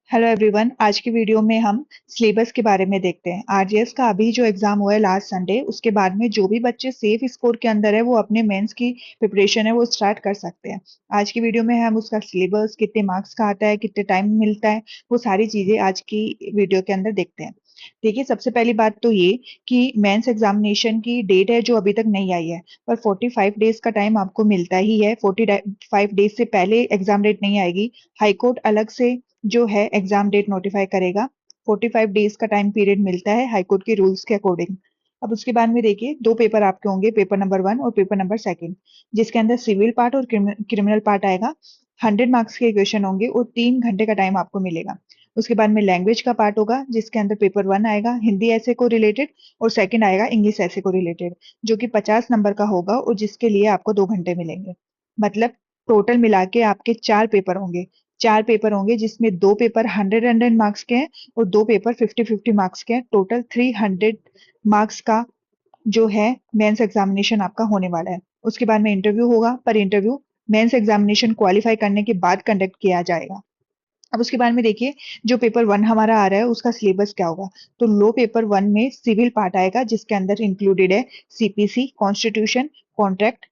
Hello everyone. आज की video में हम सिलेबस के बारे में देखते हैं। आरजीएस का अभी जो एग्जाम हुआ है लास्ट संडे, उसके बाद में जो भी बच्चे सेफ स्कोर के अंदर है वो अपने मेंस की प्रिपरेशन है वो स्टार्ट कर सकते हैं। आज की वीडियो में हम उसका सिलेबस, कितने मार्क्स का आता है, कितने टाइम मिलता है, वो सारी चीजें आज की वीडियो के अंदर देखते हैं। देखिए, सबसे पहली बात तो ये कि मेंस एग्जामिनेशन की डेट है जो अभी तक नहीं आई है, पर 45 डेज का टाइम आपको मिलता ही है। 45 डेज से पहले एग्जाम डेट नहीं आएगी। हाईकोर्ट अलग से जो है एग्जाम डेट नोटिफाई करेगा। 45 डेज का टाइम पीरियड मिलता है हाईकोर्ट के रूल्स के अकॉर्डिंग। अब उसके बाद में देखिए, दो पेपर आपके होंगे, पेपर नंबर 1 और पेपर नंबर 2, जिसके अंदर सिविल पार्ट और क्रिमिनल पार्ट आएगा। 100 मार्क्स के क्वेश्चन होंगे और 3 घंटे का टाइम आपको मिलेगा। उसके बाद में लैंग्वेज का पार्ट होगा, जिसके अंदर पेपर 1 आएगा हिंदी ऐसे को रिलेटेड, और सेकंड आएगा इंग्लिश ऐसे को रिलेटेड, जो कि 50 नंबर का होगा और जिसके लिए आपको 2 घंटे मिलेंगे। मतलब टोटल मिला के आपके 4 पेपर होंगे, जिसमें 2 पेपर 100 मार्क्स के हैं और 2 पेपर 50-50 मार्क्स के हैं। टोटल 300 मार्क्स का जो है मेंस एग्जामिनेशन आपका होने वाला है। उसके बाद में इंटरव्यू होगा, पर इंटरव्यू मेंस एग्जामिनेशन क्वालिफाई करने के बाद कंडक्ट किया जाएगा। अब उसके बाद में देखिए, जो पेपर 1 हमारा आ रहा है उसका सिलेबस क्या होगा। तो लो पेपर 1 में सिविल पार्ट आएगा, जिसके अंदर इंक्लूडेड है सीपीसी, कॉन्स्टिट्यूशन, कॉन्ट्रैक्ट,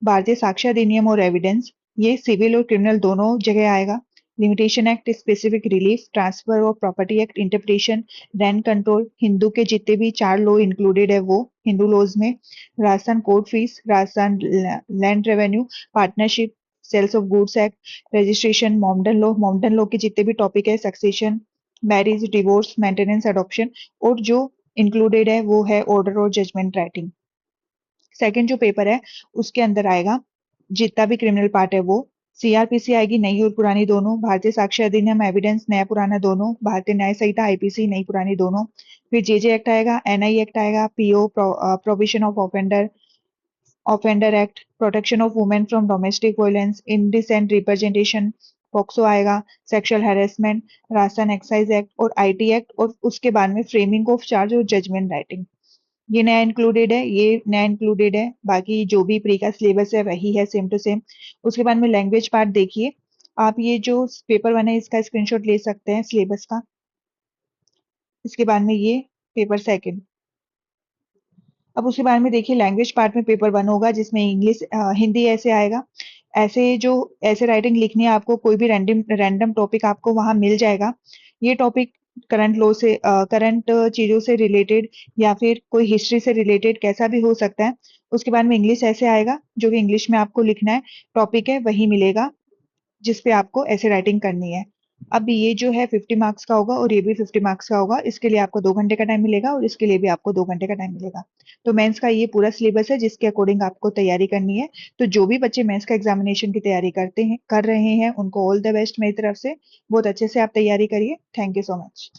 भारतीय साक्ष्य अधिनियम और एविडेंस। ये सिविल और क्रिमिनल दोनों जगह आएगा। Limitation act, specific relief, transfer of property act, interpretation, rent control, Hindu के जितने भी 4 लॉ इंक्लूडेड है वो हिंदू लॉज में, Rajasthan court fees, Rajasthan land revenue, partnership, sales of goods act, registration, Mohammedan law के जितने भी टॉपिक है, succession, marriage, divorce, maintenance, adoption, और जो इंक्लूडेड है वो है ऑर्डर और जजमेंट राइटिंग। सेकंड जो पेपर है उसके अंदर आएगा जितना भी क्रिमिनल पार्ट है वो, सीआरपीसी आएगी नई और पुरानी दोनों, भारतीय साक्ष्य अधिनियम एविडेंस नया पुराना दोनों, भारतीय न्याय संहिता आईपीसी नई पुरानी दोनों, फिर जेजे एक्ट आएगा, एनआई एक्ट आएगा, PO provision of offender act, protection of women from domestic violence, indecent representation, POCSO आएगा, sexual harassment, Rajasthan excise act और आईटी एक्ट, और उसके बाद में फ्रेमिंग ऑफ चार्ज और जजमेंट राइटिंग। ये नया इंक्लूडेड है। बाकी जो भी प्री का सिलेबस है वही है, सेम टू सेम। उसके बाद में लैंग्वेज पार्ट देखिए, आप ये जो पेपर 1 है इसका स्क्रीनशॉट ले सकते हैं सिलेबस का। इसके बाद में ये पेपर 2। अब उसके बारे में देखिए, लैंग्वेज पार्ट में पेपर 1 होगा, जिसमें इंग्लिश, हिंदी ऐसे आएगा। ऐसे राइटिंग लिखनी है आपको, कोई भी रैंडम रैंडम टॉपिक आपको वहां मिल जाएगा। ये टॉपिक करंट चीजों से रिलेटेड या फिर कोई हिस्ट्री से रिलेटेड कैसा भी हो सकता है। उसके बाद में इंग्लिश ऐसे आएगा, जो कि इंग्लिश में आपको लिखना है, टॉपिक है वही मिलेगा जिस पे आपको ऐसे राइटिंग करनी है। अब ये जो है 50 मार्क्स का होगा और ये भी 50 मार्क्स का होगा। इसके लिए आपको 2 घंटे का टाइम मिलेगा और इसके लिए भी आपको 2 घंटे का टाइम मिलेगा। तो मेंस का ये पूरा सिलेबस है जिसके अकॉर्डिंग आपको तैयारी करनी है। तो जो भी बच्चे मेंस का एग्जामिनेशन की तैयारी कर रहे हैं, उनको ऑल द बेस्ट मेरी तरफ से। बहुत अच्छे से आप तैयारी करिए। Thank you so much.